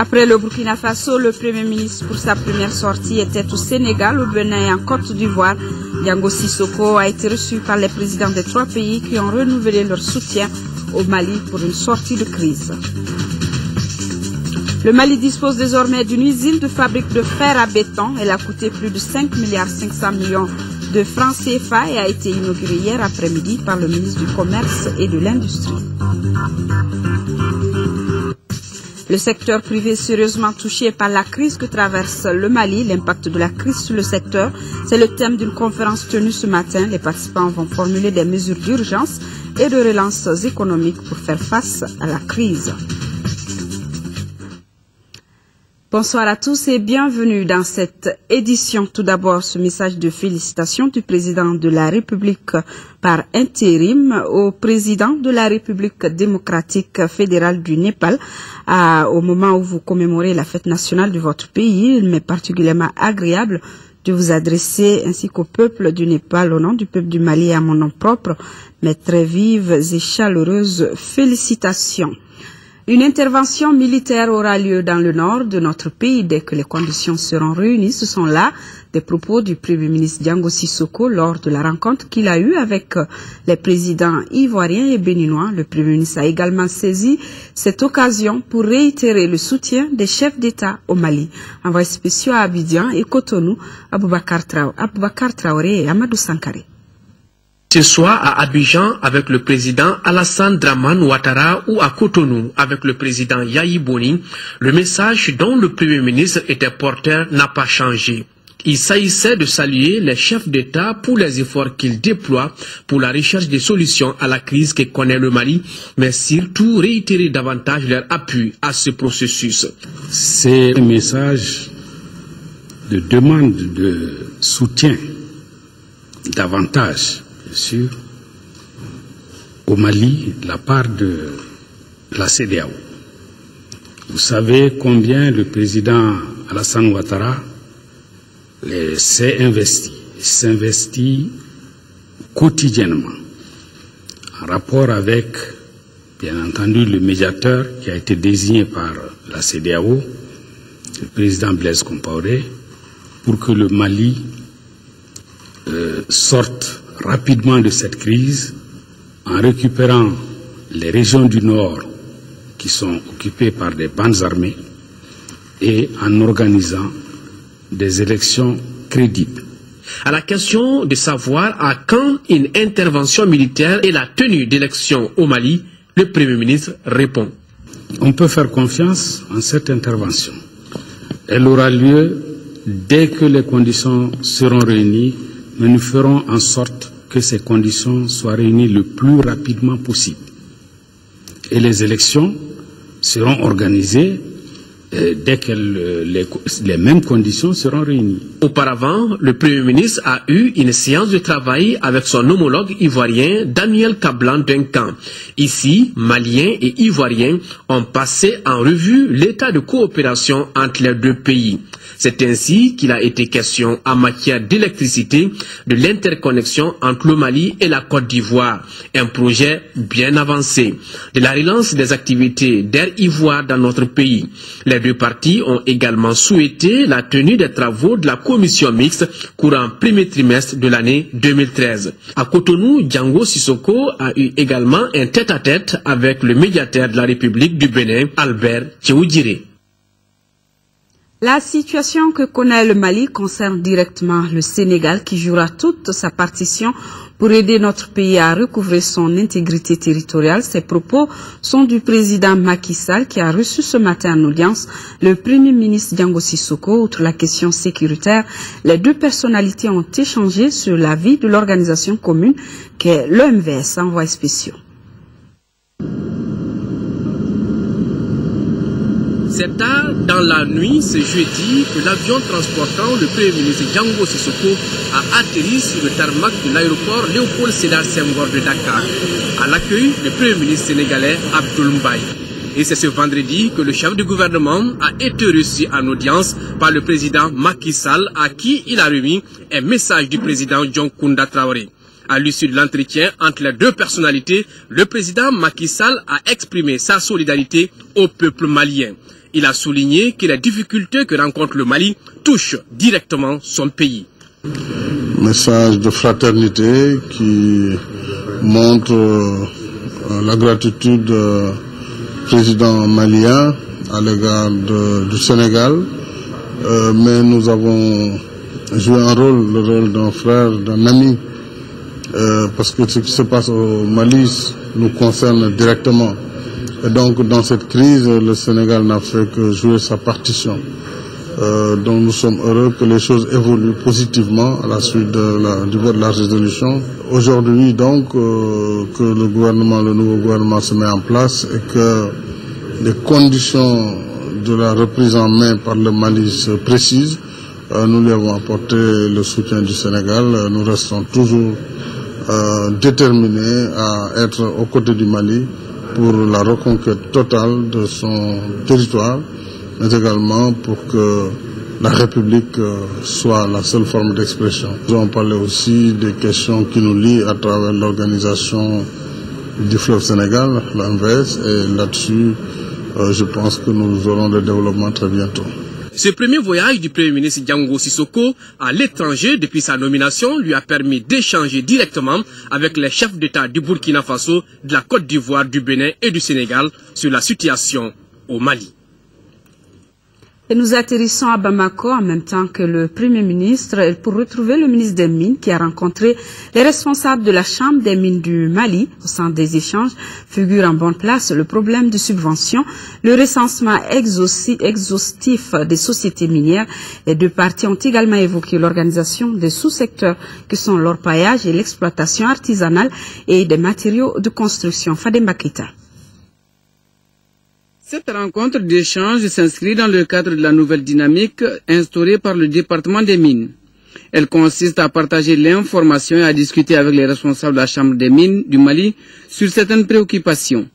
Après le Burkina Faso, le Premier ministre pour sa première sortie était au Sénégal, au Bénin et en Côte d'Ivoire. Diango Sissoko a été reçu par les présidents des 3 pays qui ont renouvelé leur soutien au Mali pour une sortie de crise. Le Mali dispose désormais d'une usine de fabrique de fer à béton. Elle a coûté plus de 5,5 milliards de francs CFA et a été inaugurée hier après-midi par le ministre du Commerce et de l'Industrie. Le secteur privé est sérieusement touché par la crise que traverse le Mali. L'impact de la crise sur le secteur, c'est le thème d'une conférence tenue ce matin. Les participants vont formuler des mesures d'urgence et de relance économique pour faire face à la crise. Bonsoir à tous et bienvenue dans cette édition. Tout d'abord, ce message de félicitations du président de la République par intérim au président de la République démocratique fédérale du Népal. Au moment où vous commémorez la fête nationale de votre pays, il m'est particulièrement agréable de vous adresser ainsi qu'au peuple du Népal, au nom du peuple du Mali et à mon nom propre, mes très vives et chaleureuses félicitations. Une intervention militaire aura lieu dans le nord de notre pays dès que les conditions seront réunies. Ce sont là des propos du Premier ministre Diango Sissoko lors de la rencontre qu'il a eue avec les présidents ivoiriens et béninois. Le Premier ministre a également saisi cette occasion pour réitérer le soutien des chefs d'État au Mali. Envoyés spéciaux à Abidjan et Cotonou, Aboubakar Traoré et Amadou Sankaré. Ce soir à Abidjan avec le président Alassane Dramane Ouattara ou à Cotonou avec le président Yahi Boni, le message dont le Premier ministre était porteur n'a pas changé. Il s'agissait de saluer les chefs d'État pour les efforts qu'ils déploient pour la recherche des solutions à la crise que connaît le Mali, mais surtout réitérer davantage leur appui à ce processus. C'est un message de demande de soutien davantage, bien sûr, au Mali, de la part de la CEDEAO. Vous savez combien le président Alassane Ouattara s'investit quotidiennement en rapport avec, bien entendu, le médiateur qui a été désigné par la CEDEAO, le président Blaise Compaoré, pour que le Mali sorte rapidement de cette crise en récupérant les régions du Nord qui sont occupées par des bandes armées et en organisant des élections crédibles. À la question de savoir à quand une intervention militaire et la tenue d'élections au Mali, le Premier ministre répond. On peut faire confiance en cette intervention. Elle aura lieu dès que les conditions seront réunies, mais nous ferons en sorte que ces conditions soient réunies le plus rapidement possible. Et les élections seront organisées dès que les mêmes conditions seront réunies. Auparavant, le Premier ministre a eu une séance de travail avec son homologue ivoirien Daniel Kablan Duncan. Ici, Maliens et Ivoiriens ont passé en revue l'état de coopération entre les deux pays. C'est ainsi qu'il a été question en matière d'électricité de l'interconnexion entre le Mali et la Côte d'Ivoire, un projet bien avancé, de la relance des activités d'Air Ivoire dans notre pays. Les deux parties ont également souhaité la tenue des travaux de la commission mixte courant premier trimestre de l'année 2013. À Cotonou, Diango Sissoko a eu également un tête-à-tête avec le médiateur de la République du Bénin, Albert Tchéoudjiré. La situation que connaît le Mali concerne directement le Sénégal qui jouera toute sa partition pour aider notre pays à recouvrer son intégrité territoriale. Ces propos sont du président Macky Sall qui a reçu ce matin en audience le Premier ministre Diango Sissoko. Outre la question sécuritaire, les deux personnalités ont échangé sur la vie de l'organisation commune qu'est l'OMVS, envoyé spéciaux. C'est tard dans la nuit ce jeudi que l'avion transportant le Premier ministre Diango Sissoko a atterri sur le tarmac de l'aéroport Léopold Sédar Senghor de Dakar. À l'accueil, le Premier ministre sénégalais Abdoul Mbaye. Et c'est ce vendredi que le chef du gouvernement a été reçu en audience par le président Macky Sall, à qui il a remis un message du président John Kounda Traoré. À l'issue de l'entretien entre les deux personnalités, le président Macky Sall a exprimé sa solidarité au peuple malien. Il a souligné que les difficultés que rencontre le Mali touchent directement son pays. Message de fraternité qui montre la gratitude du président malien à l'égard du Sénégal. Mais nous avons joué le rôle d'un frère, d'un ami, parce que ce qui se passe au Mali nous concerne directement. Et donc dans cette crise, le Sénégal n'a fait que jouer sa partition. Donc nous sommes heureux que les choses évoluent positivement à la suite du vote de la résolution. Aujourd'hui donc que le nouveau gouvernement se met en place et que les conditions de la reprise en main par le Mali se précisent. Nous lui avons apporté le soutien du Sénégal. Nous restons toujours déterminés à être aux côtés du Mali pour la reconquête totale de son territoire, mais également pour que la République soit la seule forme d'expression. Nous avons parlé aussi des questions qui nous lient à travers l'organisation du fleuve Sénégal, l'AMVS, et là-dessus, je pense que nous aurons des développements très bientôt. Ce premier voyage du Premier ministre Diango Sissoko à l'étranger depuis sa nomination lui a permis d'échanger directement avec les chefs d'État du Burkina Faso, de la Côte d'Ivoire, du Bénin et du Sénégal sur la situation au Mali. Et nous atterrissons à Bamako en même temps que le Premier ministre pour retrouver le ministre des Mines qui a rencontré les responsables de la Chambre des Mines du Mali. Au centre des échanges figure en bonne place le problème de subvention, le recensement exhaustif des sociétés minières. Les deux parties ont également évoqué l'organisation des sous-secteurs qui sont l'orpaillage et l'exploitation artisanale et des matériaux de construction. Fadem Bakita. Cette rencontre d'échange s'inscrit dans le cadre de la nouvelle dynamique instaurée par le département des mines. Elle consiste à partager l'information et à discuter avec les responsables de la Chambre des mines du Mali sur certaines préoccupations,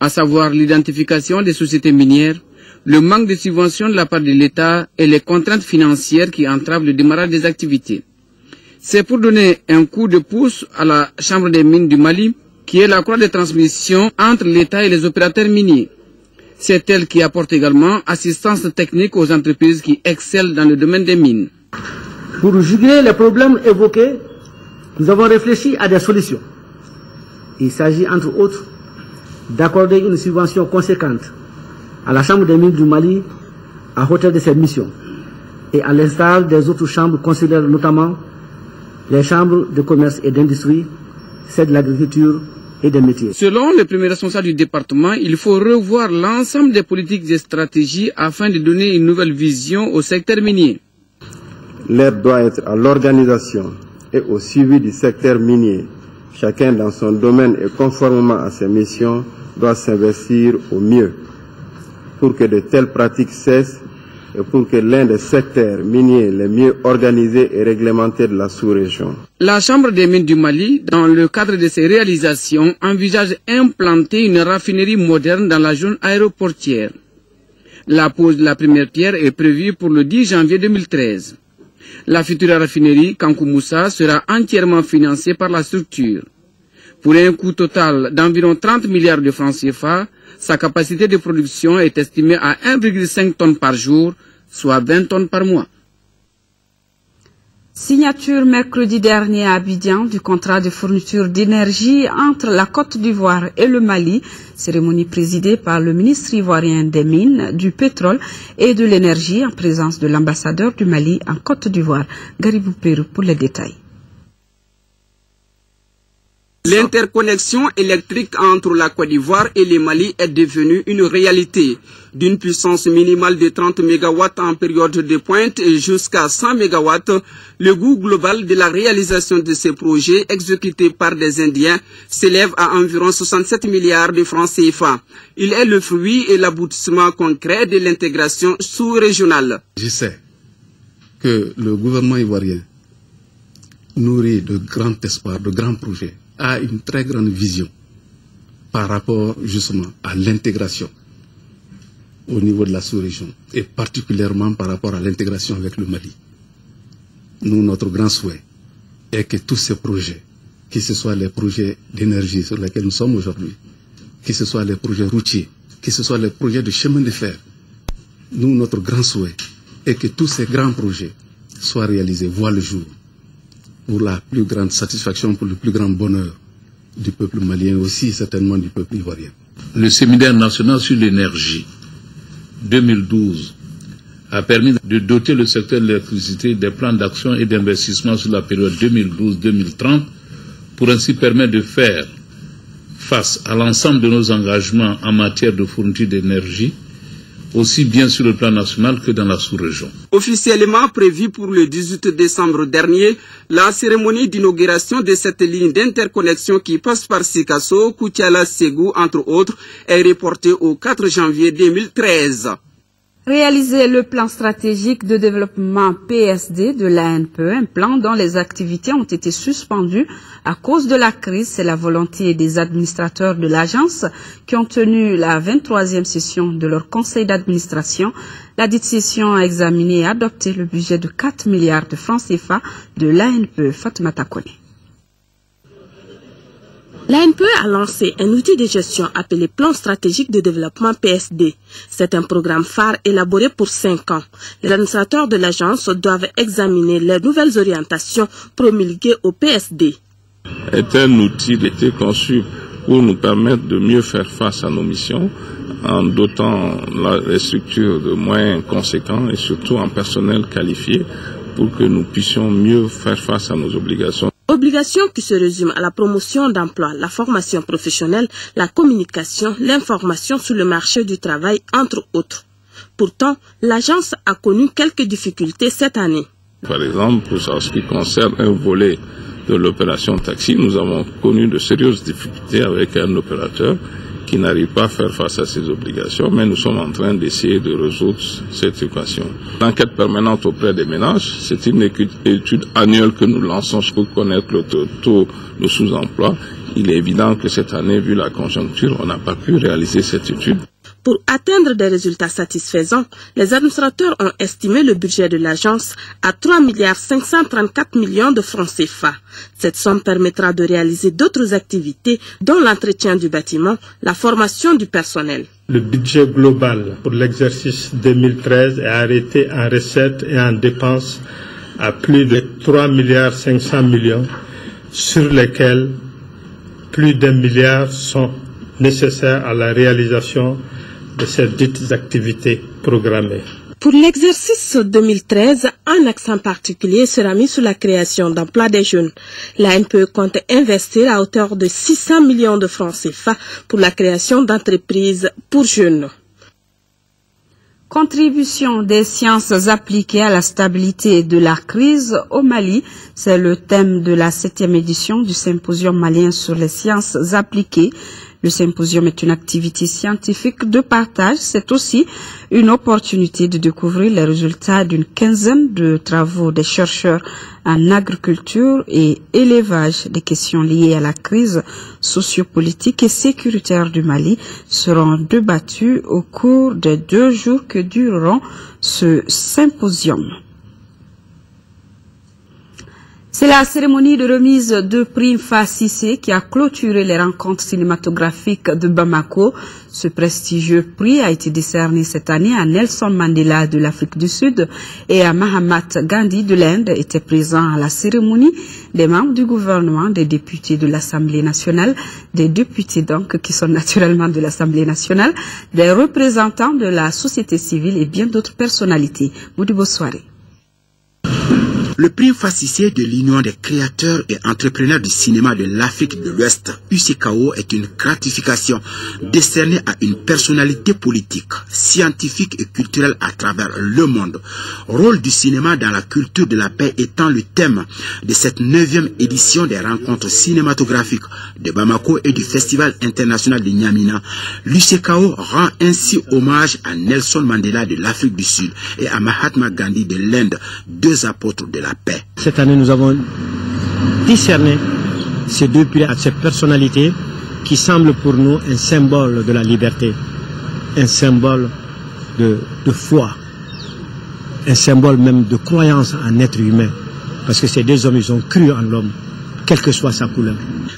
à savoir l'identification des sociétés minières, le manque de subventions de la part de l'État et les contraintes financières qui entravent le démarrage des activités. C'est pour donner un coup de pouce à la Chambre des mines du Mali, qui est la croix de transmission entre l'État et les opérateurs miniers. C'est elle qui apporte également assistance technique aux entreprises qui excellent dans le domaine des mines. Pour juguler les problèmes évoqués, nous avons réfléchi à des solutions. Il s'agit entre autres d'accorder une subvention conséquente à la Chambre des mines du Mali à hauteur de ses missions et à l'instar des autres chambres consulaires, notamment les chambres de commerce et d'industrie, celles de l'agriculture et des métiers. Selon le premier responsable du département, il faut revoir l'ensemble des politiques et stratégies afin de donner une nouvelle vision au secteur minier. L'aide doit être à l'organisation et au suivi du secteur minier. Chacun dans son domaine et conformément à ses missions doit s'investir au mieux pour que de telles pratiques cessent et pour que l'un des secteurs miniers les mieux organisés et réglementés de la sous-région. La Chambre des mines du Mali, dans le cadre de ses réalisations, envisage implanter une raffinerie moderne dans la zone aéroportière. La pose de la première pierre est prévue pour le 10 janvier 2013. La future raffinerie Kankoumoussa sera entièrement financée par la structure. Pour un coût total d'environ 30 milliards de francs CFA, sa capacité de production est estimée à 1,5 tonnes par jour, soit 20 tonnes par mois. Signature mercredi dernier à Abidjan du contrat de fourniture d'énergie entre la Côte d'Ivoire et le Mali, cérémonie présidée par le ministre ivoirien des Mines, du Pétrole et de l'Énergie en présence de l'ambassadeur du Mali en Côte d'Ivoire. Garibou Pérou pour les détails. L'interconnexion électrique entre la Côte d'Ivoire et le Mali est devenue une réalité. D'une puissance minimale de 30 MW en période de pointe et jusqu'à 100 MW, le coût global de la réalisation de ces projets exécutés par des Indiens s'élève à environ 67 milliards de francs CFA. Il est le fruit et l'aboutissement concret de l'intégration sous-régionale. Je sais que le gouvernement ivoirien nourrit de grands espoirs, de grands projets, a une très grande vision par rapport justement à l'intégration au niveau de la sous-région et particulièrement par rapport à l'intégration avec le Mali. Nous, notre grand souhait est que tous ces projets que ce soit les projets d'énergie sur lesquels nous sommes aujourd'hui, que ce soit les projets routiers, que ce soit les projets de chemin de fer. Nous, notre grand souhait est que tous ces grands projets soient réalisés, voient le jour, pour la plus grande satisfaction, pour le plus grand bonheur du peuple malien, aussi certainement du peuple ivoirien. Le séminaire national sur l'énergie 2012 a permis de doter le secteur de l'électricité des plans d'action et d'investissement sur la période 2012-2030 pour ainsi permettre de faire face à l'ensemble de nos engagements en matière de fourniture d'énergie, aussi bien sur le plan national que dans la sous-région. Officiellement prévue pour le 18 décembre dernier, la cérémonie d'inauguration de cette ligne d'interconnexion qui passe par Sikasso, Koutiala, Ségou, entre autres, est reportée au 4 janvier 2013. Réaliser le plan stratégique de développement PSD de l'ANPE, un plan dont les activités ont été suspendues à cause de la crise, c'est la volonté des administrateurs de l'agence qui ont tenu la 23e session de leur conseil d'administration. La dite session a examiné et adopté le budget de 4 milliards de francs CFA de l'ANPE. Fatoumata Kone. L'ANPE a lancé un outil de gestion appelé Plan stratégique de développement PSD. C'est un programme phare élaboré pour 5 ans. Les administrateurs de l'agence doivent examiner les nouvelles orientations promulguées au PSD. C'est un outil qui a été conçu pour nous permettre de mieux faire face à nos missions en dotant les structures de moyens conséquents et surtout en personnel qualifié pour que nous puissions mieux faire face à nos obligations. Obligations qui se résument à la promotion d'emploi, la formation professionnelle, la communication, l'information sur le marché du travail, entre autres. Pourtant, l'agence a connu quelques difficultés cette année. Par exemple, pour ce qui concerne un volet de l'opération taxi, nous avons connu de sérieuses difficultés avec un opérateur qui n'arrive pas à faire face à ses obligations, mais nous sommes en train d'essayer de résoudre cette équation. L'enquête permanente auprès des ménages, c'est une étude annuelle que nous lançons pour connaître le taux de sous-emploi. Il est évident que cette année, vu la conjoncture, on n'a pas pu réaliser cette étude. Pour atteindre des résultats satisfaisants, les administrateurs ont estimé le budget de l'agence à 3 534 millions de francs CFA. Cette somme permettra de réaliser d'autres activités, dont l'entretien du bâtiment, la formation du personnel. Le budget global pour l'exercice 2013 est arrêté en recettes et en dépenses à plus de 3 500 millions, sur lesquels plus d'1 milliard sont nécessaires à la réalisation de ces dites activités programmées. Pour l'exercice 2013, un accent particulier sera mis sur la création d'emplois des jeunes. L'ANPE compte investir à hauteur de 600 millions de francs CFA pour la création d'entreprises pour jeunes. Contribution des sciences appliquées à la stabilité de la crise au Mali, c'est le thème de la 7e édition du symposium malien sur les sciences appliquées. Le symposium est une activité scientifique de partage. C'est aussi une opportunité de découvrir les résultats d'une quinzaine de travaux des chercheurs en agriculture et élevage. Des questions liées à la crise sociopolitique et sécuritaire du Mali seront débattues au cours des 2 jours que dureront ce symposium. C'est la cérémonie de remise de prix FACIC qui a clôturé les rencontres cinématographiques de Bamako. Ce prestigieux prix a été décerné cette année à Nelson Mandela de l'Afrique du Sud et à Mahatma Gandhi de l'Inde. Étaient présents à la cérémonie des membres du gouvernement, des députés de l'Assemblée nationale, des députés donc qui sont naturellement de l'Assemblée nationale, des représentants de la société civile et bien d'autres personnalités. Modibo Soirée. Le prix FACIC de l'Union des créateurs et entrepreneurs du cinéma de l'Afrique de l'Ouest, UCKO, est une gratification décernée à une personnalité politique, scientifique et culturelle à travers le monde. Rôle du cinéma dans la culture de la paix étant le thème de cette 9e édition des rencontres cinématographiques de Bamako et du Festival international de Niamina. L'UCKO rend ainsi hommage à Nelson Mandela de l'Afrique du Sud et à Mahatma Gandhi de l'Inde, 2 apôtres de la paix. Cette année, nous avons discerné ces 2 prix à ces personnalités qui semblent pour nous un symbole de la liberté, un symbole de foi, un symbole même de croyance en être humain. Parce que ces 2 hommes, ils ont cru en l'homme quelle que soit sa couleur.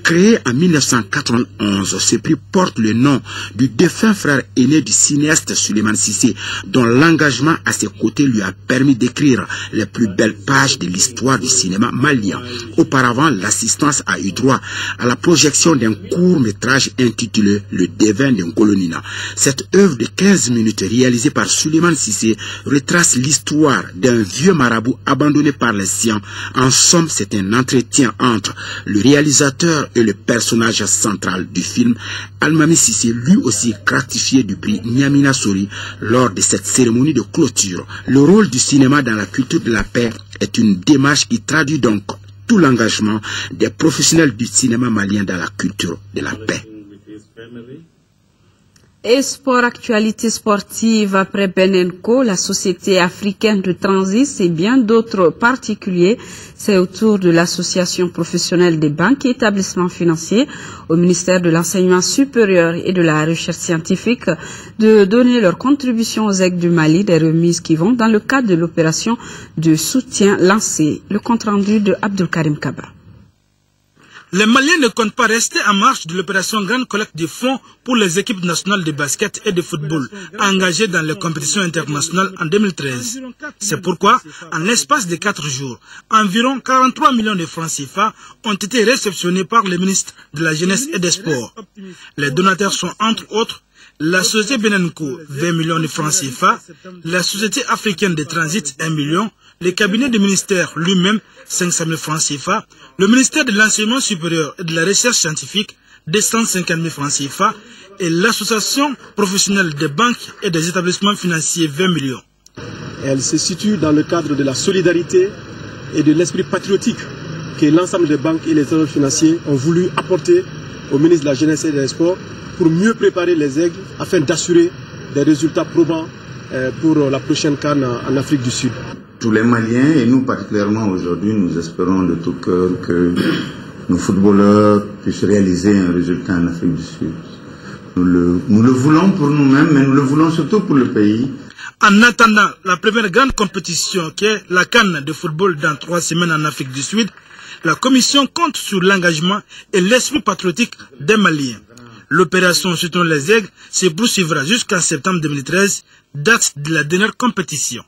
Créé en 1991, ce prix porte le nom du défunt frère aîné du cinéaste Souleymane Cissé, dont l'engagement à ses côtés lui a permis d'écrire les plus belles pages de l'histoire du cinéma malien. Auparavant, l'assistance a eu droit à la projection d'un court-métrage intitulé Le Devin d'un Kolonina. Cette œuvre de 15 minutes réalisée par Souleymane Cissé retrace l'histoire d'un vieux marabout abandonné par les siens. En somme, c'est un entretien entre le réalisateur et le personnage central du film. Almami Cissé, lui aussi gratifié du prix Niamina Sori lors de cette cérémonie de clôture. Le rôle du cinéma dans la culture de la paix est une démarche qui traduit donc tout l'engagement des professionnels du cinéma malien dans la culture de la paix. Et sport, actualité sportive, après Benenco, la Société africaine de transit et bien d'autres particuliers, c'est au tour de l'Association professionnelle des banques et établissements financiers au ministère de l'Enseignement supérieur et de la Recherche scientifique de donner leur contribution aux aigues du Mali, des remises qui vont dans le cadre de l'opération de soutien lancée. Le compte-rendu de Abdelkarim Kaba. Les Maliens ne comptent pas rester en marche de l'opération Grande Collecte de fonds pour les équipes nationales de basket et de football engagées dans les compétitions internationales en 2013. C'est pourquoi, en l'espace de 4 jours, environ 43 millions de francs CFA ont été réceptionnés par le ministre de la Jeunesse et des Sports. Les donateurs sont entre autres la Société Benenco, 20 millions de francs CFA, la Société africaine de transit, 1 million, le cabinet du ministère lui-même, 500 000 francs CFA, le ministère de l'Enseignement supérieur et de la Recherche scientifique, 250 000 francs CFA, et l'Association professionnelle des banques et des établissements financiers, 20 millions. Elle se situe dans le cadre de la solidarité et de l'esprit patriotique que l'ensemble des banques et les acteurs financiers ont voulu apporter au ministre de la Jeunesse et des Sports pour mieux préparer les aigles afin d'assurer des résultats probants pour la prochaine CAN en Afrique du Sud. Tous les Maliens, et nous particulièrement aujourd'hui, nous espérons de tout cœur que nos footballeurs puissent réaliser un résultat en Afrique du Sud. Nous le voulons pour nous-mêmes, mais nous le voulons surtout pour le pays. En attendant la première grande compétition qui est la CAN de football dans 3 semaines en Afrique du Sud, la Commission compte sur l'engagement et l'esprit patriotique des Maliens. L'opération Soutenons les aigles se poursuivra jusqu'en septembre 2013, date de la dernière compétition.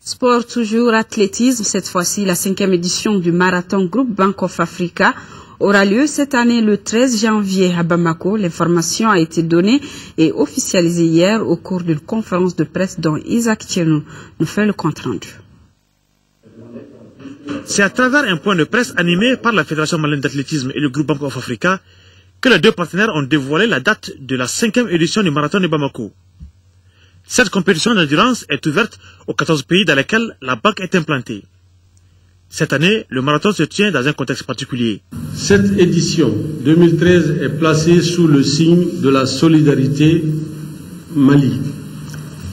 Sport toujours, athlétisme, cette fois-ci la 5e édition du marathon Groupe Bank of Africa aura lieu cette année le 13 janvier à Bamako. L'information a été donnée et officialisée hier au cours d'une conférence de presse dont Isaac Tchenou nous fait le compte-rendu. C'est à travers un point de presse animé par la Fédération malienne d'athlétisme et le Groupe Bank of Africa que les deux partenaires ont dévoilé la date de la 5e édition du marathon de Bamako. Cette compétition d'endurance est ouverte aux 14 pays dans lesquels la banque est implantée. Cette année, le marathon se tient dans un contexte particulier. Cette édition 2013 est placée sous le signe de la solidarité Mali,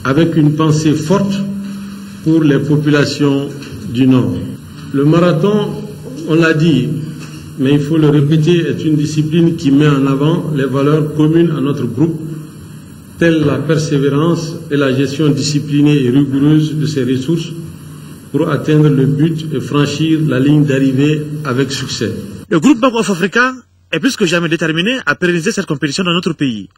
avec une pensée forte pour les populations du Nord. Le marathon, on l'a dit, mais il faut le répéter, est une discipline qui met en avant les valeurs communes à notre groupe, telles la persévérance et la gestion disciplinée et rigoureuse de ses ressources pour atteindre le but et franchir la ligne d'arrivée avec succès. Le groupe Bank of Africa est plus que jamais déterminé à pérenniser cette compétition dans notre pays.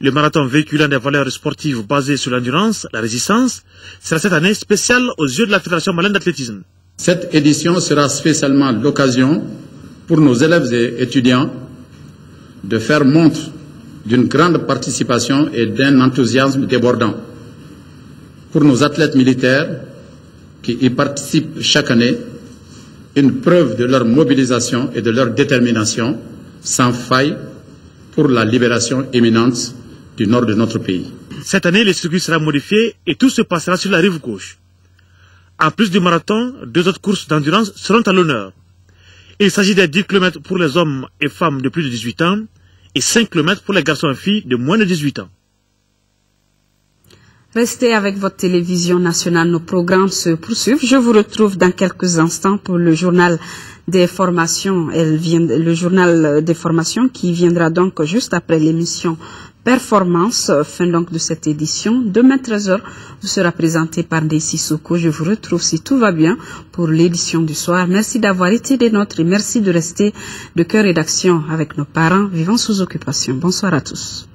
Le marathon véhiculant des valeurs sportives basées sur l'endurance, la résistance, sera cette année spéciale aux yeux de la Fédération malienne d'athlétisme. Cette édition sera spécialement l'occasion pour nos élèves et étudiants de faire montre d'une grande participation et d'un enthousiasme débordant. Pour nos athlètes militaires qui y participent chaque année, une preuve de leur mobilisation et de leur détermination sans faille pour la libération imminente du nord de notre pays. Cette année, le circuit sera modifié et tout se passera sur la rive gauche. En plus du marathon, 2 autres courses d'endurance seront à l'honneur. Il s'agit des 10 km pour les hommes et femmes de plus de 18 ans et 5 km pour les garçons et filles de moins de 18 ans. Restez avec votre télévision nationale, nos programmes se poursuivent. Je vous retrouve dans quelques instants pour le journal des formations. Le journal des formations qui viendra donc juste après l'émission performance. Fin donc de cette édition. Demain 13h vous sera présenté par Daisy Soko. Je vous retrouve si tout va bien pour l'édition du soir. Merci d'avoir été des nôtres et merci de rester de cœur et d'action avec nos parents vivant sous occupation. Bonsoir à tous.